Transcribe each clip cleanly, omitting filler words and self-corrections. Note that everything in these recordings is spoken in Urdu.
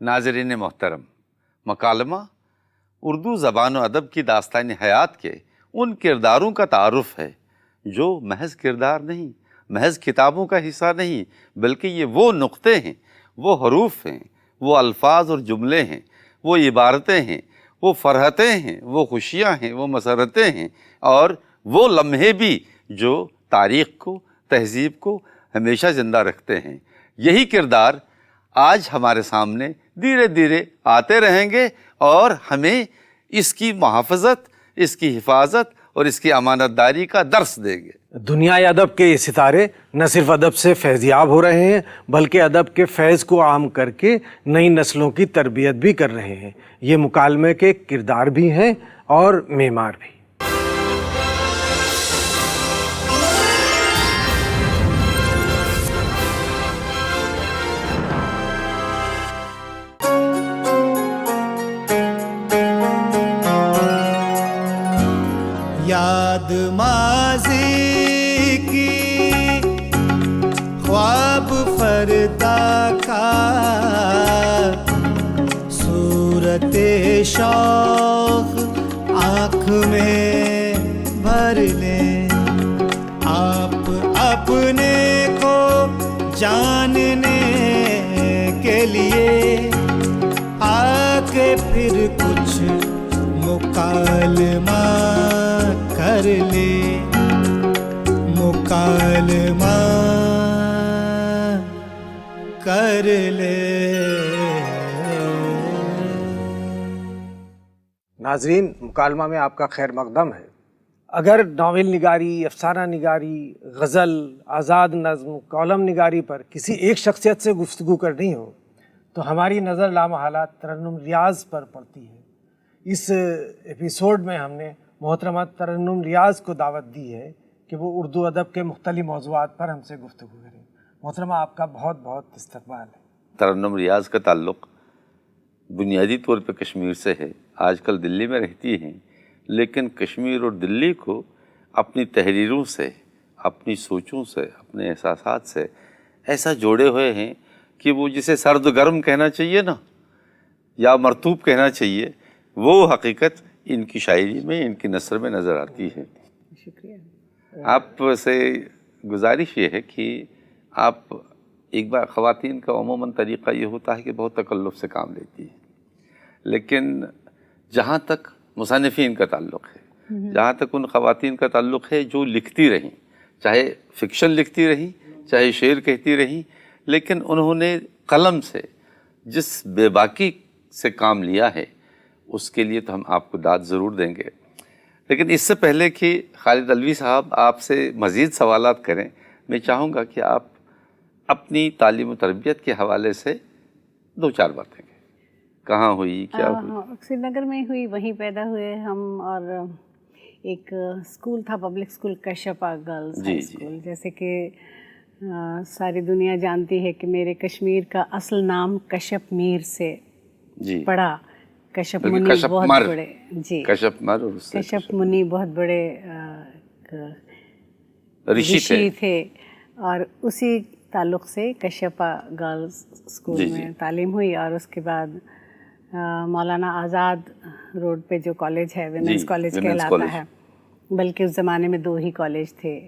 ناظرین محترم، مکالمہ اردو زبان و ادب کی داستان حیات کے ان کرداروں کا تعارف ہے جو محض کردار نہیں، محض کتابوں کا حصہ نہیں، بلکہ یہ وہ نقطے ہیں، وہ حروف ہیں، وہ الفاظ اور جملے ہیں، وہ عبارتیں ہیں، وہ فرحتیں ہیں، وہ خوشیاں ہیں، وہ مسرتیں ہیں، اور وہ لمحے بھی جو تاریخ کو، تہذیب کو ہمیشہ زندہ رکھتے ہیں۔ یہی کردار آج ہمارے سامنے دھیرے دھیرے آتے رہیں گے اور ہمیں اس کی محافظت، اس کی حفاظت اور اس کی امانت داری کا درس دیں گے۔ دنیائے ادب کے یہ ستارے نہ صرف ادب سے فیضیاب ہو رہے ہیں بلکہ ادب کے فیض کو عام کر کے نئی نسلوں کی تربیت بھی کر رہے ہیں۔ یہ مکالمے کے کردار بھی ہیں اور معمار بھی۔ یاد ماضی کی خواب فردا کا صورت شوق آنکھ میں بھر لیں، آپ اپنے کو جاننے کے لیے آ کے پھر کچھ مکالمہ کر لے، مکالمہ کر لے۔ ناظرین، مکالمہ میں آپ کا خیر مقدم ہے۔ اگر ناول نگاری، افسانہ نگاری، غزل، آزاد نظم، کالم نگاری پر کسی ایک شخصیت سے گفتگو کرنی ہو تو ہماری نظر لامحالہ ترنم ریاض پر پڑتی ہے۔ اس ایپیسوڈ میں ہم نے محترمہ ترنم ریاض کو دعوت دی ہے کہ وہ اردو ادب کے مختلف موضوعات پر ہم سے گفتگو کریں۔ محترمہ، آپ کا بہت بہت استقبال ہے۔ ترنم ریاض کا تعلق بنیادی طور پہ کشمیر سے ہے، آج کل دلی میں رہتی ہیں، لیکن کشمیر اور دلی کو اپنی تحریروں سے، اپنی سوچوں سے، اپنے احساسات سے ایسا جوڑے ہوئے ہیں کہ وہ جسے سرد و گرم کہنا چاہیے نا، یا مرطوب کہنا چاہیے، وہ حقیقت ان کی شاعری میں، ان کی نثر میں نظر آتی ہے۔ شکریہ۔ آپ سے گزارش یہ ہے کہ آپ ایک بار، خواتین کا عموماً طریقہ یہ ہوتا ہے کہ بہت تکلف سے کام لیتی ہیں، لیکن جہاں تک مصنفین کا تعلق ہے، جہاں تک ان خواتین کا تعلق ہے جو لکھتی رہیں، چاہے فکشن لکھتی رہیں، چاہے شعر کہتی رہیں، لیکن انہوں نے قلم سے جس بے باکی سے کام لیا ہے اس کے لیے تو ہم آپ کو داد ضرور دیں گے۔ لیکن اس سے پہلے کہ خالد علوی صاحب آپ سے مزید سوالات کریں، میں چاہوں گا کہ آپ اپنی تعلیم و تربیت کے حوالے سے دو چار باتیں کہیں۔ کہاں ہوئی، کیا ہوئی؟ سری نگر میں ہوئی، وہیں پیدا ہوئے ہم، اور ایک اسکول تھا، پبلک اسکول کشپا گرلز ہائی اسکول، جیسے کہ ساری دنیا جانتی ہے کہ میرے کشمیر کا اصل نام کشپ میر سے پڑا۔ کشپ منی بہت بڑے، جی کشپ منی بہت بڑے رشی تھے، اور اسی تعلق سے کشپا گرلز اسکول میں تعلیم ہوئی، اور اس کے بعد مولانا آزاد روڈ پہ جو کالج ہے، ویمنس کالج کہلاتا ہے، بلکہ اس زمانے میں 2 ہی کالج تھے،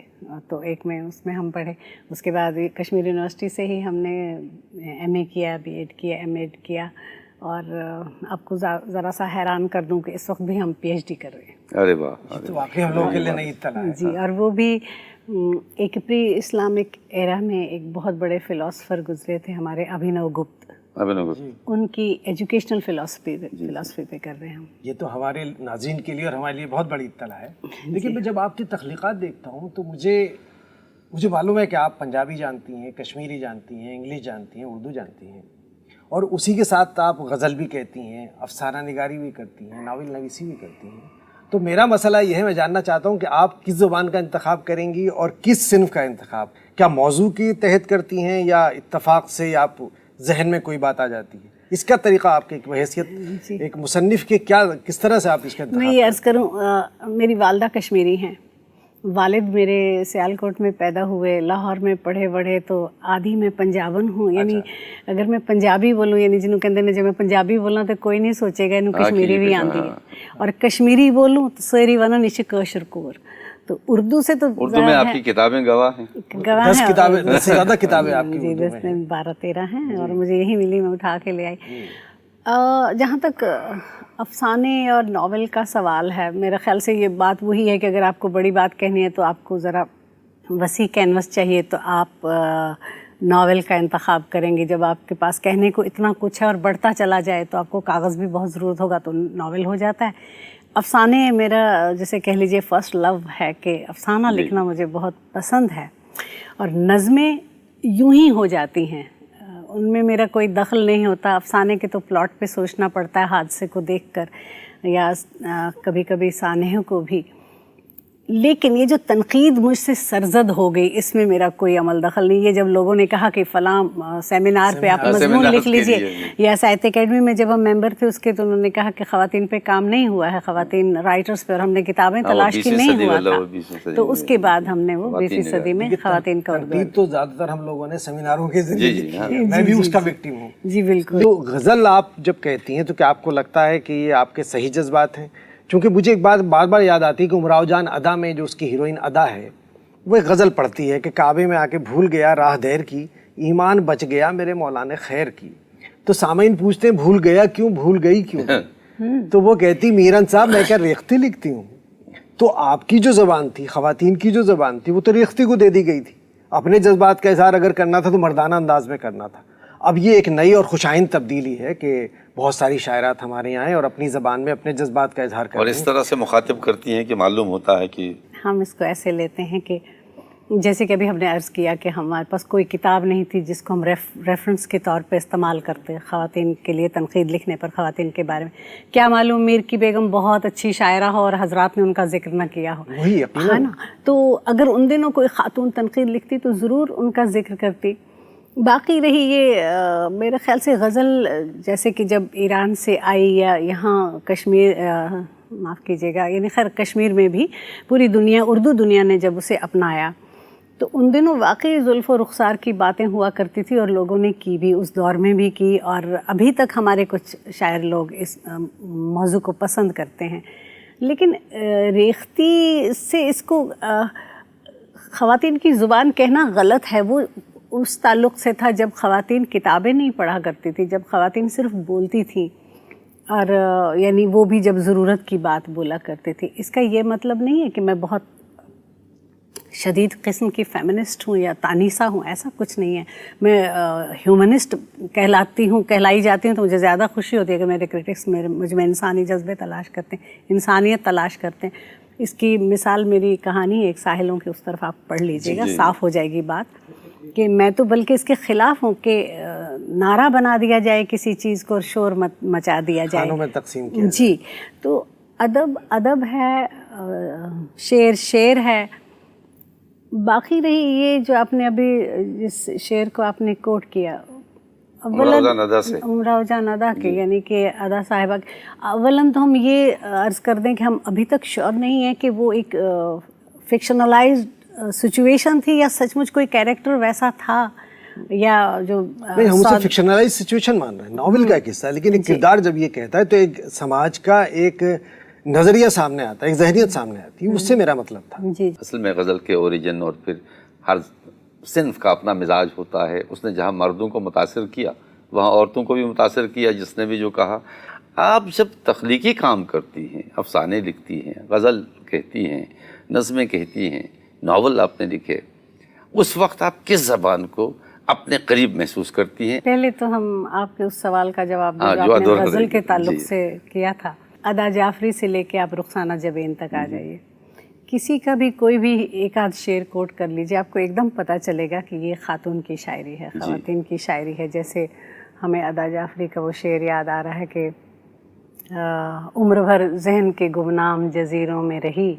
تو ایک میں اس میں ہم پڑھے۔ اس کے بعد کشمیر یونیورسٹی سے ہی ہم نے ایم اے کیا، بی ایڈ کیا، ایم ایڈ کیا، اور آپ کو ذرا سا حیران کر دوں کہ اس وقت بھی ہم پی ایچ ڈی کر رہے ہیں۔ ارے واہ، تو واقعی ہم لوگوں کے لیے نئی اطلاع ہے۔ جی، اور وہ بھی ایک پری اسلامک ایرا میں ایک بہت بڑے فلاسفر گزرے تھے ہمارے، ابھینو گپت، ان کی ایجوکیشنل فلاسفی پہ کر رہے ہیں ہم۔ یہ تو ہمارے ناظرین کے لیے اور ہمارے لیے بہت بڑی اطلاع ہے۔ لیکن میں جب آپ کی تخلیقات دیکھتا ہوں تو مجھے معلوم ہے کہ آپ پنجابی جانتی ہیں، کشمیری جانتی ہیں، انگلش جانتی ہیں، اردو جانتی ہیں، اور اسی کے ساتھ آپ غزل بھی کہتی ہیں، افسانہ نگاری بھی کرتی ہیں، ناول نویسی بھی کرتی ہیں۔ تو میرا مسئلہ یہ ہے، میں جاننا چاہتا ہوں کہ آپ کس زبان کا انتخاب کریں گی اور کس صنف کا انتخاب؟ کیا موضوع کے تحت کرتی ہیں یا اتفاق سے، یا آپ ذہن میں کوئی بات آ جاتی ہے؟ اس کا طریقہ آپ کی بحیثیت ایک مصنف کے کیا، کس طرح سے آپ اس کا انتخاب؟ میں یہ عرض کروں، میری والدہ کشمیری ہیں، والد میرے سیالکوٹ میں پیدا ہوئے، لاہور میں پڑھے بڑھے، تو آدھی میں پنجابن ہوں، یعنی اگر میں پنجابی بولوں، یعنی جنہوں کہتے ہیں جب میں پنجابی بولنا تو کوئی نہیں سوچے گا انہوں کشمیری بھی آتی ہے، اور کشمیری بولوں تو ساری وانا نیچے کوشر کور، تو اردو سے تو اردو میں آپ کی کتابیں گواہ ہیں، گواہ 10 کتابیں، 10 سے زیادہ کتابیں آپ کی جی، 12-13 ہیں، اور مجھے یہی ملی، میں اٹھا کے لے آئی۔ جہاں تک افسانے اور ناول کا سوال ہے، میرے خیال سے یہ بات وہی ہے کہ اگر آپ کو بڑی بات کہنی ہے تو آپ کو ذرا وسیع کینوس چاہیے، تو آپ ناول کا انتخاب کریں گے۔ جب آپ کے پاس کہنے کو اتنا کچھ ہے اور بڑھتا چلا جائے تو آپ کو کاغذ بھی بہت ضرورت ہوگا، تو ناول ہو جاتا ہے۔ افسانے میرا جسے کہہ لیجیے فرسٹ لو ہے کہ افسانہ لکھنا مجھے بہت پسند ہے، اور نظمیں یوں ہی ہو جاتی ہیں، ان میں میرا کوئی دخل نہیں ہوتا۔ افسانے کے تو پلاٹ پہ سوچنا پڑتا ہے حادثے کو دیکھ کر، یا کبھی کبھی سانحے کو بھی، لیکن یہ جو تنقید مجھ سے سرزد ہو گئی، اس میں میرا کوئی عمل دخل نہیں ہے۔ جب لوگوں نے کہا کہ فلاں سیمینار پہ آپ مضمون لکھ لیجئے، یا ساہتیہ اکیڈمی میں جب ہم ممبر تھے اس کے، تو انہوں نے کہا کہ خواتین پہ کام نہیں ہوا ہے، خواتین رائٹرز پہ، اور ہم نے کتابیں تلاش کی، نہیں ہوا تھا، تو اس کے بعد ہم نے وہ 20ویں صدی میں خواتین کا اردو، تنقید تو زیادہ تر ہم لوگوں نے سیمیناروں کے ذریعے لکھی ہے، میں بھی اس کا وکٹم ہوں۔ جی بالکل۔ تو غزل آپ جب کہتی ہیں تو کیا آپ کو لگتا ہے کہ یہ آپ کے صحیح جذبات ہیں؟ چونکہ مجھے ایک بات بار بار یاد آتی ہے کہ امراؤ جان ادا میں جو اس کی ہیروئن ادا ہے، وہ ایک غزل پڑھتی ہے کہ کعبے میں آ کے بھول گیا راہ دیر کی، ایمان بچ گیا میرے مولا نے خیر کی۔ تو سامعین پوچھتے ہیں بھول گیا کیوں، بھول گئی کیوں؟ تو وہ کہتی میرن صاحب میں کیا ریختی لکھتی ہوں۔ تو آپ کی جو زبان تھی، خواتین کی جو زبان تھی، وہ تو ریختی کو دے دی گئی تھی، اپنے جذبات کا اظہار اگر کرنا تھا تو مردانہ انداز میں کرنا تھا۔ اب یہ ایک نئی اور خوشائند تبدیلی ہے کہ بہت ساری شاعرات ہمارے یہاں ہیں اور اپنی زبان میں اپنے جذبات کا اظہار کرتی ہیں، اور اس طرح سے مخاطب کرتی ہیں کہ معلوم ہوتا ہے کہ ہم اس کو ایسے لیتے ہیں کہ جیسے کہ ابھی ہم نے عرض کیا کہ ہمارے پاس کوئی کتاب نہیں تھی جس کو ہم ریفرنس کے طور پہ استعمال کرتے خواتین کے لیے تنقید لکھنے پر، خواتین کے بارے میں۔ کیا معلوم میر کی بیگم بہت اچھی شاعرہ ہو اور حضرات نے ان کا ذکر نہ کیا ہو، وہی ہے نا؟ تو اگر ان دنوں کوئی خاتون تنقید لکھتی تو ضرور ان کا ذکر کرتی۔ باقی رہی یہ میرے خیال سے غزل، جیسے کہ جب ایران سے آئی یا یہاں کشمیر، معاف کیجیے گا، یعنی خیر کشمیر میں بھی پوری دنیا، اردو دنیا نے جب اسے اپنایا، تو ان دنوں واقعی زلف و رخسار کی باتیں ہوا کرتی تھی، اور لوگوں نے کی بھی، اس دور میں بھی کی، اور ابھی تک ہمارے کچھ شاعر لوگ اس موضوع کو پسند کرتے ہیں۔ لیکن ریختی سے اس کو خواتین کی زبان کہنا غلط ہے۔ وہ اس تعلق سے تھا جب خواتین کتابیں نہیں پڑھا کرتی تھی، جب خواتین صرف بولتی تھیں، اور یعنی وہ بھی جب ضرورت کی بات بولا کرتی تھی۔ اس کا یہ مطلب نہیں ہے کہ میں بہت شدید قسم کی فیمنسٹ ہوں یا تانیسہ ہوں، ایسا کچھ نہیں ہے۔ میں ہیومنسٹ کہلائی جاتی ہوں، تو مجھے زیادہ خوشی ہوتی ہے کہ میرے کرٹکس مجھ میں انسانی جذبے تلاش کرتے ہیں، انسانیت تلاش کرتے ہیں۔ اس کی مثال میری کہانی ایک ساحلوں کے اس طرف آپ پڑھ لیجئے گا، صاف ہو جائے گی بات، کہ میں تو بلکہ اس کے خلاف ہوں کہ نعرہ بنا دیا جائے کسی چیز کو اور شور مچا دیا جائے، خانوں میں تقسیم کیا جی۔ تو ادب ادب ہے، شعر شعر ہے۔ باقی رہی یہ جو آپ نے ابھی جس شعر کو آپ نے کوٹ کیا، امراؤ جان ادا کے، یعنی کہ ادا صاحبہ، اولاً تو ہم یہ عرض کر دیں کہ ہم ابھی تک شور نہیں ہیں کہ وہ ایک فکشنلائزڈ سچویشن تھی یا سچ مچ کوئی کیریکٹر ویسا تھا، یا جو نہیں، ہم اسے فکشنلائز سچویشن مان رہے ہیں، ناول کا ایک حصہ ہے، لیکن ایک کردار جب یہ کہتا ہے تو ایک سماج کا ایک نظریہ سامنے آتا ہے، ایک ذہنیت سامنے آتی ہے، اس سے میرا مطلب تھا۔ جی، اصل میں غزل کے اوریجن اور پھر ہر صنف کا اپنا مزاج ہوتا ہے۔ اس نے جہاں مردوں کو متاثر کیا وہاں عورتوں کو بھی متاثر کیا، جس نے بھی جو کہا۔ آپ جب تخلیقی کام کرتی ہیں، افسانے لکھتی ہیں، غزل کہتی ہیں، نظمیں کہتی ہیں، ناول آپ نے لکھے، اس وقت آپ کس زبان کو اپنے قریب محسوس کرتی ہیں؟ پہلے تو ہم آپ کے اس سوال کا جواب دیں جو آپ نے غزل کے تعلق سے کیا تھا۔ ادا جعفری سے لے کے آپ رخسانہ جبین تک آ جائیے، کسی کا بھی کوئی بھی ایک آدھ شعر کوٹ کر لیجیے، آپ کو ایک دم پتہ چلے گا کہ یہ خاتون کی شاعری ہے، خواتین کی شاعری ہے۔ جیسے ہمیں ادا جعفری کا وہ شعر یاد آ رہا ہے کہ عمر بھر ذہن کے گمنام جزیروں میں رہی،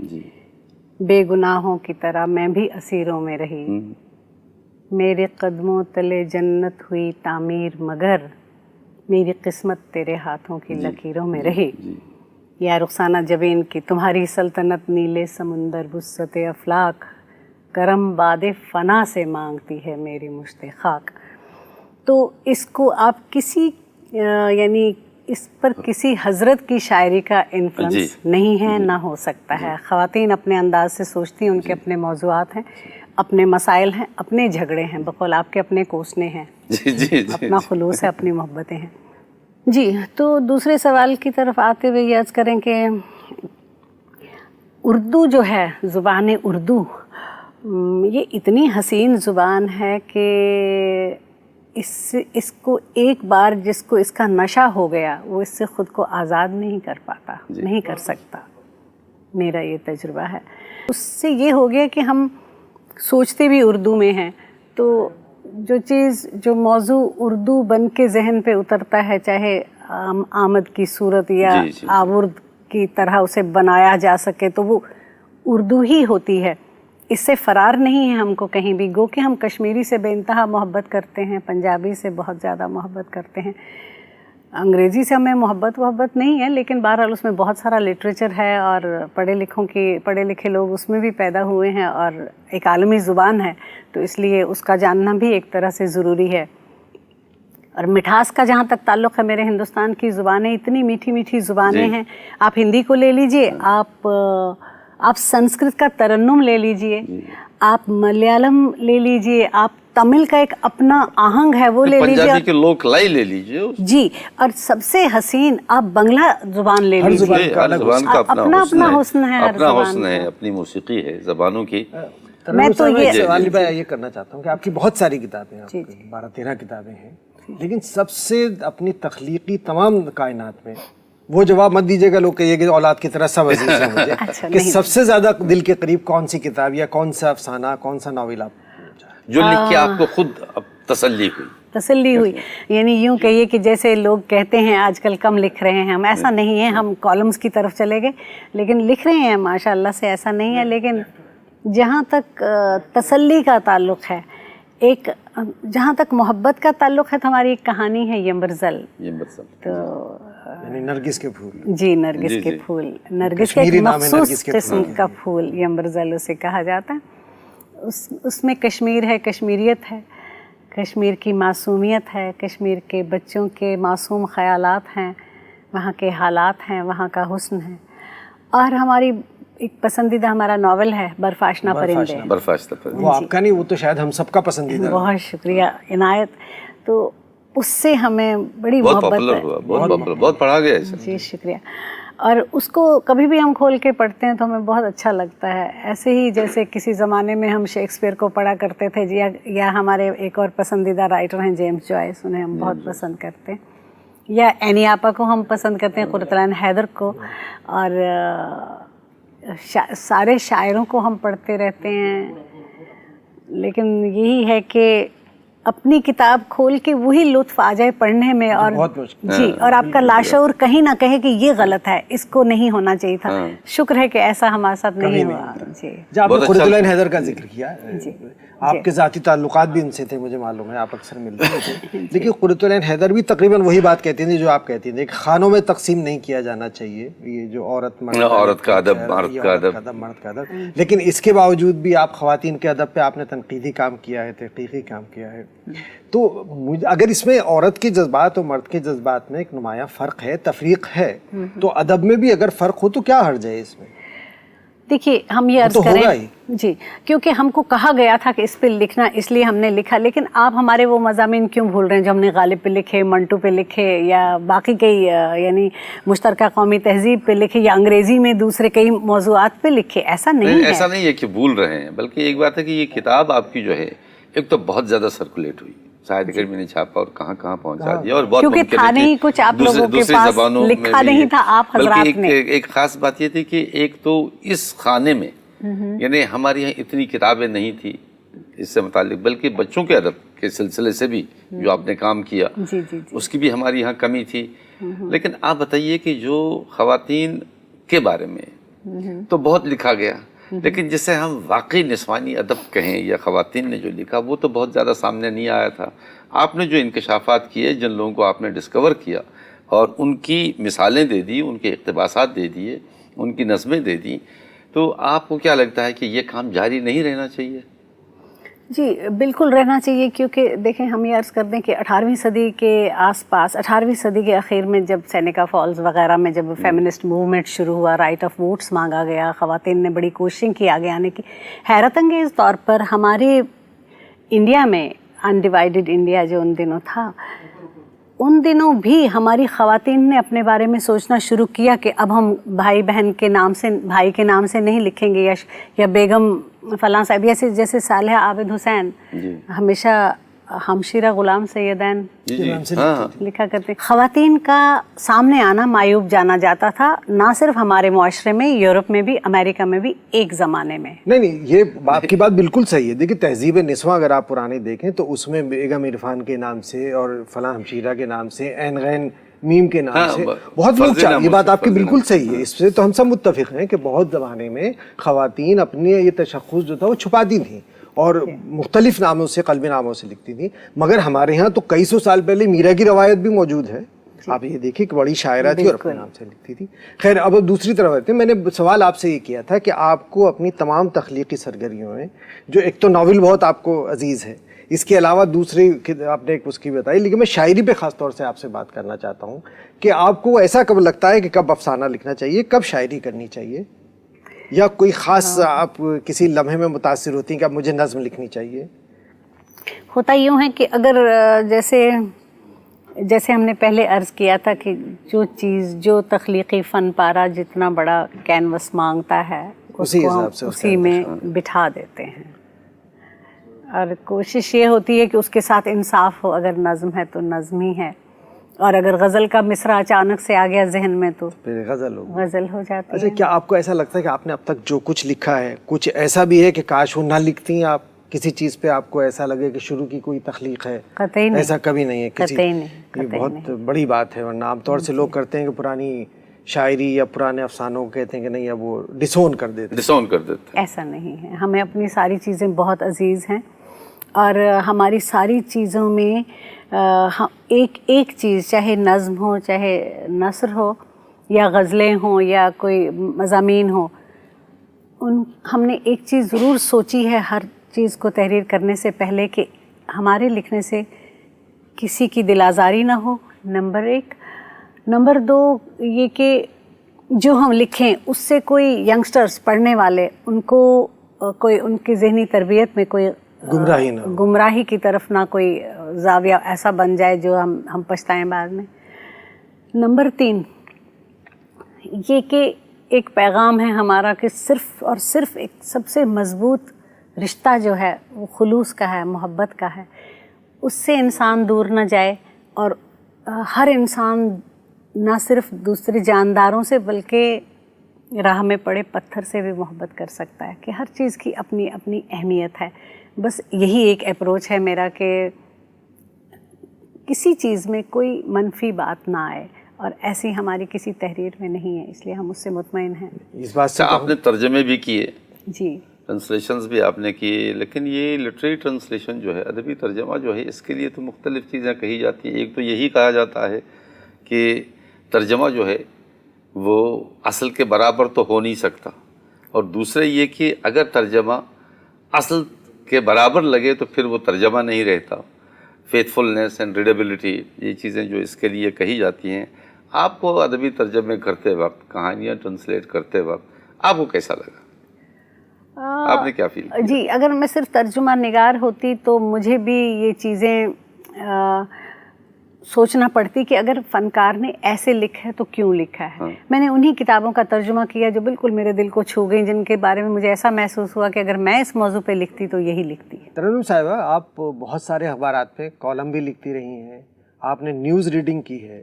بے گناہوں کی طرح میں بھی اسیروں میں رہی، میرے قدموں تلے جنت ہوئی تعمیر مگر میری قسمت تیرے ہاتھوں کی لکیروں میں رہی۔ یا رخسانہ جبین کی تمہاری سلطنت نیلے سمندر وسعت افلاک، کرم باد فنا سے مانگتی ہے میری مشت خاک. تو اس کو آپ کسی یعنی اس پر کسی حضرت کی شاعری کا انفلوئنس نہیں ہے، نہ ہو سکتا ہے. خواتین اپنے انداز سے سوچتی ہیں، ان کے اپنے موضوعات ہیں، اپنے مسائل ہیں، اپنے جھگڑے ہیں، بقول آپ کے اپنے کوسنے ہیں، اپنا خلوص ہے، اپنی محبتیں ہیں. جی، تو دوسرے سوال کی طرف آتے ہوئے یہ عرض کریں کہ اردو جو ہے، زبان اردو، یہ اتنی حسین زبان ہے کہ اس کو ایک بار جس کو اس کا نشہ ہو گیا وہ اس سے خود کو آزاد نہیں کر پاتا، نہیں کر سکتا. میرا یہ تجربہ ہے. اس سے یہ ہو گیا کہ ہم سوچتے بھی اردو میں ہیں، تو جو چیز جو موضوع اردو بن کے ذہن پہ اترتا ہے، چاہے آمد کی صورت یا آورد کی طرح اسے بنایا جا سکے، تو وہ اردو ہی ہوتی ہے. اس سے فرار نہیں ہے ہم کو کہیں بھی. گو کہ ہم کشمیری سے بے انتہا محبت کرتے ہیں، پنجابی سے بہت زیادہ محبت کرتے ہیں، انگریزی سے ہمیں محبت نہیں ہے، لیکن بہرحال اس میں بہت سارا لٹریچر ہے اور پڑھے لکھے لوگ اس میں بھی پیدا ہوئے ہیں اور ایک عالمی زبان ہے، تو اس لیے اس کا جاننا بھی ایک طرح سے ضروری ہے. اور مٹھاس کا جہاں تک تعلق ہے، میرے ہندوستان کی زبانیں اتنی میٹھی میٹھی زبانیں ہیں. آپ ہندی کو لے لیجئے، آپ سنسکرت کا ترنم لے لیجئے، آپ ملیالم لے لیجئے، آپ تمل کا ایک اپنا آہنگ ہے وہ لے لیجئے، پنجابی کے لوک لائی لے لیجئے جی، اور سب سے حسین آپ بنگلہ زبان لے لیجئے. ہر زبان کا اپنا حسن ہے، اپنا حسن ہے، اپنی موسیقی ہے زبانوں کی. میں تو یہ کرنا چاہتا ہوں کہ آپ کی بہت ساری کتابیں ہیں، 12-13 کتابیں ہیں، لیکن سب سے اپنی تخلیقی تمام کائنات میں وہ جواب مت دیجیے گا لوگ کہیے کہ اولاد کی طرح سب عزیز ہیں مجھے، کہ سب سے زیادہ دل کے قریب کون سی کتاب یا کون سا افسانہ، کون سا ناول آپ جو لکھ کے آپ کو خود تسلی ہوئی؟ یعنی یوں کہیے کہ جیسے لوگ کہتے ہیں آج کل کم لکھ رہے ہیں، ہم ایسا نہیں ہے، ہم کالمز کی طرف چلے گئے، لیکن لکھ رہے ہیں ماشاء اللہ سے، ایسا نہیں ہے. لیکن جہاں تک تسلی کا تعلق ہے، ایک جہاں تک محبت کا تعلق ہے، تو ہماری ایک کہانی ہے یمبرزل. تو یعنی نرگس کے پھول، جی، نرگس کے پھول، نرگس کا ایک مخصوص قسم کا پھول یمبرزل اسے کہا جاتا ہے. اس میں کشمیر ہے، کشمیریت ہے، کشمیر کی معصومیت ہے، کشمیر کے بچوں کے معصوم خیالات ہیں، وہاں کے حالات ہیں، وہاں کا حسن ہے. اور ہماری ایک پسندیدہ ہمارا ناول ہے برف آشنا پرندے. وہ آپ کا نہیں، وہ تو شاید ہم سب کا پسندیدہ. بہت شکریہ عنایت. تو اس سے ہمیں بڑی محبت ہے، بہت پڑھا گیا ہے. جی شکریہ. اور اس کو کبھی بھی ہم کھول کے پڑھتے ہیں تو ہمیں بہت اچھا لگتا ہے. ایسے ہی جیسے کسی زمانے میں ہم شیکسپیئر کو پڑھا کرتے تھے، یا ہمارے ایک اور پسندیدہ رائٹر ہیں جیمز جوائس، انہیں ہم بہت پسند کرتے ہیں، یا اینی آپا کو ہم پسند کرتے ہیں، قرۃ العین حیدر کو، اور سارے شاعروں کو ہم پڑھتے رہتے ہیں. لیکن یہی ہے کہ اپنی کتاب کھول کے وہی لطف آ جائے پڑھنے میں، اور جی، اور آپ کا لاشعور کہیں نہ کہے کہ یہ غلط ہے، اس کو نہیں ہونا چاہیے تھا. شکر ہے کہ ایسا ہمارے ساتھ نہیں ہوا. جی، آپ نے قرۃ العین حیدر کا ذکر کیا، آپ کے ذاتی تعلقات بھی ان سے تھے، مجھے معلوم ہے، آپ اکثر ملتے تھے. لیکن قرۃ العین حیدر بھی تقریباً وہی بات کہتی تھی جو آپ کہتی تھیں کہ خانوں میں تقسیم نہیں کیا جانا چاہیے، یہ جو عورت کا ادب، مرد کا ادب. لیکن اس کے باوجود بھی آپ خواتین کے ادب پہ آپ نے تنقیدی کام کیا ہے، تحقیقی کام کیا ہے. تو اگر اس میں عورت کے جذبات اور مرد کے جذبات میں ایک نمایاں فرق ہے، تفریق ہے، تو ادب میں بھی اگر فرق ہو تو کیا حرج ہے اس میں؟ دیکھیے، ہم یہ عرض کریں جی، کیونکہ ہم کو کہا گیا تھا کہ اس پہ لکھنا، اس لیے ہم نے لکھا. لیکن آپ ہمارے وہ مضامین کیوں بھول رہے ہیں جو ہم نے غالب پہ لکھے، منٹو پہ لکھے، یا باقی کئی یعنی مشترکہ قومی تہذیب پہ لکھے، یا انگریزی میں دوسرے کئی موضوعات پہ لکھے؟ ایسا نہیں ہے. ایسا نہیں ہے کہ بھول رہے ہیں، بلکہ ایک بات ہے کہ یہ کتاب آپ کی جو ہے ایک تو بہت زیادہ سرکولیٹ ہوئی، شاید اگر میں نے چھاپا اور کہاں کہاں پہنچا دیا، اور بہت کیونکہ تھا نہیں کچھ آپ لوگوں کے پاس، لکھا نہیں تھا آپ حضرات نے. ایک خاص بات یہ تھی کہ ایک تو اس خانے میں یعنی ہمارے یہاں اتنی کتابیں نہیں تھی اس سے متعلق، بلکہ بچوں کے ادب کے سلسلے سے بھی جو آپ نے کام کیا اس کی بھی ہماری یہاں کمی تھی. لیکن آپ بتائیے کہ جو خواتین کے بارے میں تو بہت لکھا گیا، لیکن جسے ہم واقعی نسوانی ادب کہیں یا خواتین نے جو لکھا وہ تو بہت زیادہ سامنے نہیں آیا تھا. آپ نے جو انکشافات کیے، جن لوگوں کو آپ نے ڈسکور کیا، اور ان کی مثالیں دے دی، ان کے اقتباسات دے دیے، ان کی نظمیں دے دیں، تو آپ کو کیا لگتا ہے کہ یہ کام جاری نہیں رہنا چاہیے؟ جی بالکل رہنا چاہیے، کیونکہ دیکھیں ہم یہ عرض کر دیں کہ 18ویں صدی کے آس پاس، 18ویں صدی کے اخیر میں جب سینیکا فالز وغیرہ میں جب فیمنسٹ موومنٹ شروع ہوا، رائٹ آف ووٹس مانگا گیا، خواتین نے بڑی کوششیں کی آگے آنے کی، حیرت انگیز طور پر ہمارے انڈیا میں انڈیوائیڈڈ انڈیا جو ان دنوں تھا، ان دنوں بھی ہماری خواتین نے اپنے بارے میں سوچنا شروع کیا کہ اب ہم بھائی بہن کے نام سے، بھائی کے نام سے نہیں لکھیں گے، یا بیگم فلاں صاحب، جیسے صالحہ عابد حسین ہمیشہ ہمشیرہ غلام سیدین لکھا کرتے. خواتین کا سامنے آنا معیوب جانا جاتا تھا، نہ صرف ہمارے معاشرے میں، یورپ میں بھی، امریکہ میں بھی ایک زمانے میں. نہیں یہ آپ کی بات بالکل صحیح ہے. دیکھیں تہذیب نسواں اگر آپ پرانے دیکھیں تو اس میں بیگم عرفان کے نام سے اور فلاں ہمشیرہ کے نام سے، عین غین میم کے نام سے بہت لوگ چاہتے. یہ بات آپ کی بالکل صحیح ہے، اس سے تو ہم سب متفق ہیں کہ بہت زمانے میں خواتین اپنے یہ تشخص جو تھا وہ چھپاتی تھیں اور مختلف ناموں سے، قلبی ناموں سے لکھتی تھی. مگر ہمارے ہاں تو کئی سو سال پہلے میرا کی روایت بھی موجود ہے. آپ یہ دیکھیں کہ بڑی شاعرہ تھی اور اپنے نام سے لکھتی تھی. خیر اب دوسری طرف آتے ہیں. میں نے سوال آپ سے یہ کیا تھا کہ آپ کو اپنی تمام تخلیقی سرگرمیوں میں، جو ایک تو ناول بہت آپ کو عزیز ہے، اس کے علاوہ دوسری آپ نے ایک اس کی بتائی، لیکن میں شاعری پہ خاص طور سے آپ سے بات کرنا چاہتا ہوں کہ آپ کو ایسا کب لگتا ہے کہ کب افسانہ لکھنا چاہیے، کب شاعری کرنی چاہیے، یا کوئی خاص آپ کسی لمحے میں متاثر ہوتی ہیں کہ اب مجھے نظم لکھنی چاہیے؟ ہوتا یوں ہے کہ اگر جیسے ہم نے پہلے عرض کیا تھا کہ جو چیز، جو تخلیقی فن پارہ جتنا بڑا کینوس مانگتا ہے اس کو ہم اسی میں بٹھا دیتے ہیں، اور کوشش یہ ہوتی ہے کہ اس کے ساتھ انصاف ہو. اگر نظم ہے تو نظم ہی ہے، اور اگر غزل کا مصرع اچانک سے آ گیا ذہن میں تو پھر غزل ہو جاتی ہے. اچھا، کیا آپ کو ایسا لگتا ہے کہ آپ نے اب تک جو کچھ لکھا ہے، کچھ ایسا بھی ہے کہ کاش وہ نہ لکھتی ہیں آپ؟ کسی چیز پہ آپ کو ایسا لگے کہ شروع کی کوئی تخلیق ہے؟ قطعی نہیں، ایسا کبھی نہیں ہے قطعی نہیں. یہ بہت بڑی بات ہے. ورنہ عام طور سے لوگ کرتے ہیں کہ پرانی شاعری یا پرانے افسانوں کو کہتے ہیں کہ نہیں، اب وہ ڈسون کر دیتے ہیں. ایسا نہیں ہے. ہمیں اپنی ساری چیزیں بہت عزیز ہیں، اور ہماری ساری چیزوں میں ایک چیز، چاہے نظم ہو، چاہے نثر ہو، یا غزلیں ہوں، یا کوئی مضامین ہوں، ہم نے ایک چیز ضرور سوچی ہے ہر چیز کو تحریر کرنے سے پہلے کہ ہمارے لکھنے سے کسی کی دل آزاری نہ ہو، نمبر 1. نمبر 2 یہ کہ جو ہم لکھیں اس سے کوئی ینگسٹرز پڑھنے والے، ان کو کوئی ان کی ذہنی تربیت میں کوئی گمراہی کی طرف نہ کوئی زاویہ ایسا بن جائے جو ہم پچھتائیں بعد میں. نمبر 3 یہ کہ ایک پیغام ہے ہمارا کہ صرف اور صرف ایک سب سے مضبوط رشتہ جو ہے وہ خلوص کا ہے، محبت کا ہے. اس سے انسان دور نہ جائے، اور ہر انسان نہ صرف دوسرے جانداروں سے بلکہ راہ میں پڑے پتھر سے بھی محبت کر سکتا ہے، کہ ہر چیز کی اپنی اپنی اہمیت ہے. بس یہی ایک اپروچ ہے میرا کہ کسی چیز میں کوئی منفی بات نہ آئے، اور ایسی ہماری کسی تحریر میں نہیں ہے، اس لیے ہم اس سے مطمئن ہیں. اس بات سے آپ نے ترجمے بھی کیے، جی ٹرانسلیشنز بھی آپ نے کیے، لیکن یہ لٹریری ٹرانسلیشن جو ہے، ادبی ترجمہ جو ہے، اس کے لیے تو مختلف چیزیں کہی جاتی ہیں. ایک تو یہی کہا جاتا ہے کہ ترجمہ جو ہے وہ اصل کے برابر تو ہو نہیں سکتا، اور دوسرے یہ کہ اگر ترجمہ اصل کے برابر لگے تو پھر وہ ترجمہ نہیں رہتا. فیتھفلنس اینڈ ریڈیبلٹی، یہ چیزیں جو اس کے لیے کہی جاتی ہیں. آپ کو ادبی ترجمے کرتے وقت، کہانیاں ٹرانسلیٹ کرتے وقت آپ کو کیسا لگا؟ آپ نے کیا فیل کیا؟ جی اگر میں صرف ترجمہ نگار ہوتی تو مجھے بھی یہ چیزیں سوچنا پڑتی کہ اگر فنکار نے ایسے لکھا ہے تو کیوں لکھا ہے. میں نے انہی کتابوں کا ترجمہ کیا جو بالکل میرے دل کو چھو گئیں، جن کے بارے میں مجھے ایسا محسوس ہوا کہ اگر میں اس موضوع پہ لکھتی تو یہی لکھتی. ترنم صاحبہ، آپ بہت سارے اخبارات پہ کالم بھی لکھتی رہی ہیں، آپ نے نیوز ریڈنگ کی ہے،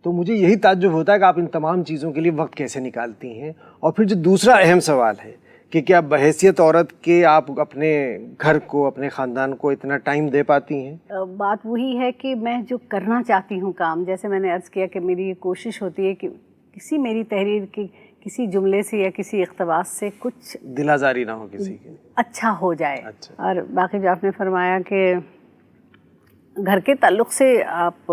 تو مجھے یہی تعجب ہوتا ہے کہ آپ ان تمام چیزوں کے لیے وقت کیسے نکالتی ہیں. اور پھر جو دوسرا اہم سوال ہے کہ کیا بحیثیت عورت کے آپ اپنے گھر کو، اپنے خاندان کو اتنا ٹائم دے پاتی ہیں؟ بات وہی ہے کہ میں جو کرنا چاہتی ہوں کام، جیسے میں نے عرض کیا کہ میری یہ کوشش ہوتی ہے کہ کسی میری تحریر کی کسی جملے سے یا کسی اقتباس سے کچھ دل آزاری نہ ہو کسی کی، اچھا ہو جائے. اور باقی جو آپ نے فرمایا کہ گھر کے تعلق سے آپ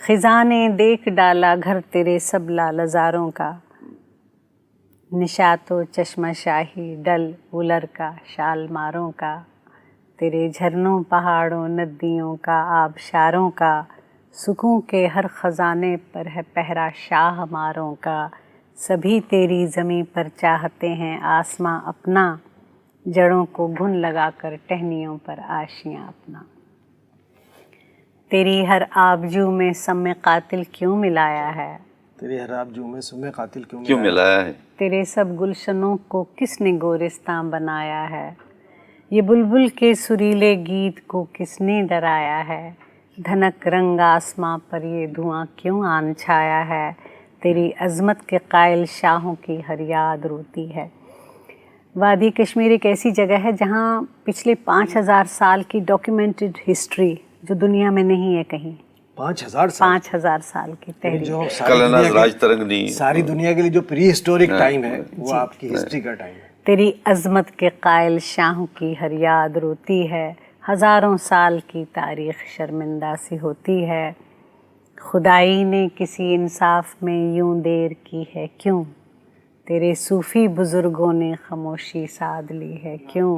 خزاں نے دیکھ ڈالا گھر تیرے سب لالزاروں کا، نشاط و چشمہ شاہی ڈل ولر کا شال ماروں کا، تیرے جھرنوں پہاڑوں ندیوں کا آبشاروں کا، سکوں کے ہر خزانے پر ہے پہرا شاہ ہماروں کا، سبھی تیری زمیں پر چاہتے ہیں آسماں اپنا، جڑوں کو گھن لگا کر ٹہنیوں پر آشیاں اپنا۔ تیری ہر آبجو میں سم قاتل کیوں ملایا ہے، تیرے ہر آبجو میں سم قاتل کیوں ملایا ہے، تیرے سب گلشنوں کو کس نے گورستاں بنایا ہے، یہ بلبل کے سریلے گیت کو کس نے ڈرایا ہے، دھنک رنگ آسماں پر یہ دھواں کیوں آن چھایا ہے، تیری عظمت کے قائل شاہوں کی ہر یاد روتی ہے۔ وادی کشمیر ایک ایسی جگہ ہے جہاں پچھلے 5000 سال کی ڈاکیومنٹڈ ہسٹری جو دنیا میں نہیں ہے کہیں، 5000 سال 5000 سال کی تحریک، جو کلناز راج ترنگنی، ساری دنیا کے لیے جو پری ہسٹورک ٹائم ہے وہ آپ کی ہسٹری کا ٹائم ہے۔ تیری عظمت کے قائل شاہوں کی ہر یاد روتی ہے، ہزاروں سال کی تاریخ شرمندہ سی ہوتی ہے، خدائی نے کسی انصاف میں یوں دیر کی ہے کیوں، تیرے صوفی بزرگوں نے خاموشی ساد لی ہے کیوں،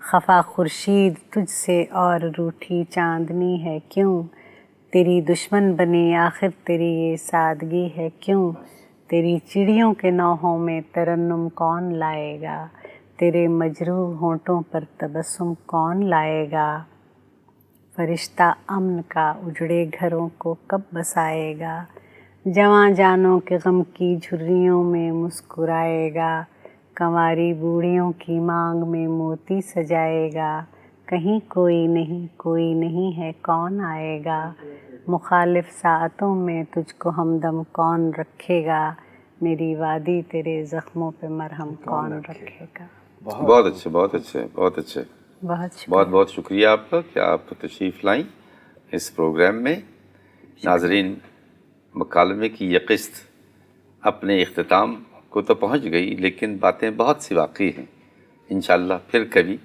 خفا خورشید تجھ سے اور روٹھی چاندنی ہے کیوں، تیری دشمن بنی آخر تیری یہ سادگی ہے کیوں، تیری چڑیوں کے نوحوں میں ترنم کون لائے گا، تیرے مجروح ہونٹوں پر تبسم کون لائے گا، فرشتہ امن کا اجڑے گھروں کو کب بسائے گا، جواں جانوں کے غم کی جھریوں میں مسکرائے گا، کنواری بوڑھیوں کی مانگ میں موتی سجائے گا، کہیں کوئی نہیں ہے کون آئے گا، مخالف ساعتوں میں تجھ کو ہمدم کون رکھے گا، میری وادی تیرے زخموں پہ مرہم کون رکھے گا۔ بہت اچھے بہت اچھے بہت اچھے، بہت بہت شکریہ آپ کا کہ آپ تشریف لائیں اس پروگرام میں۔ ناظرین، مکالمے کی یہ قسط اپنے اختتام کو تو پہنچ گئی، لیکن باتیں بہت سی باقی ہیں۔ انشاءاللہ پھر کبھی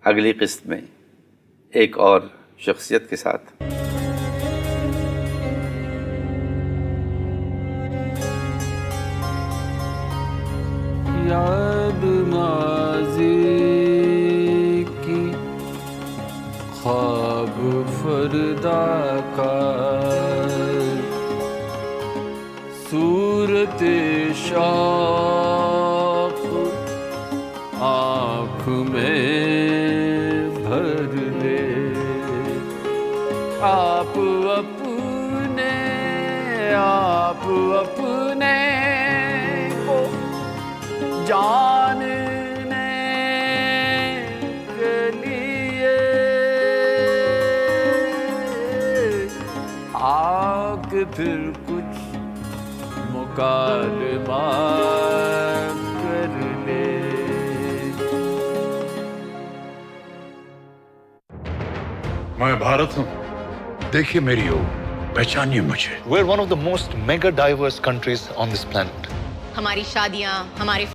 اگلی قسط میں ایک اور شخصیت کے ساتھ۔ یاد ماضی کی خواب فردا کا، صورت شوق آنکھ میں بھر لے، آپ اپنے کو جاننے کے لیے آ کے پھر کچھ مکالمہ کر لے۔ میں بھارت ہوں، دیکھیے میری او، پہچانیے مجھے۔ We're one of the most mega diverse countries on this planet. ہماری شادیاں، ہمارے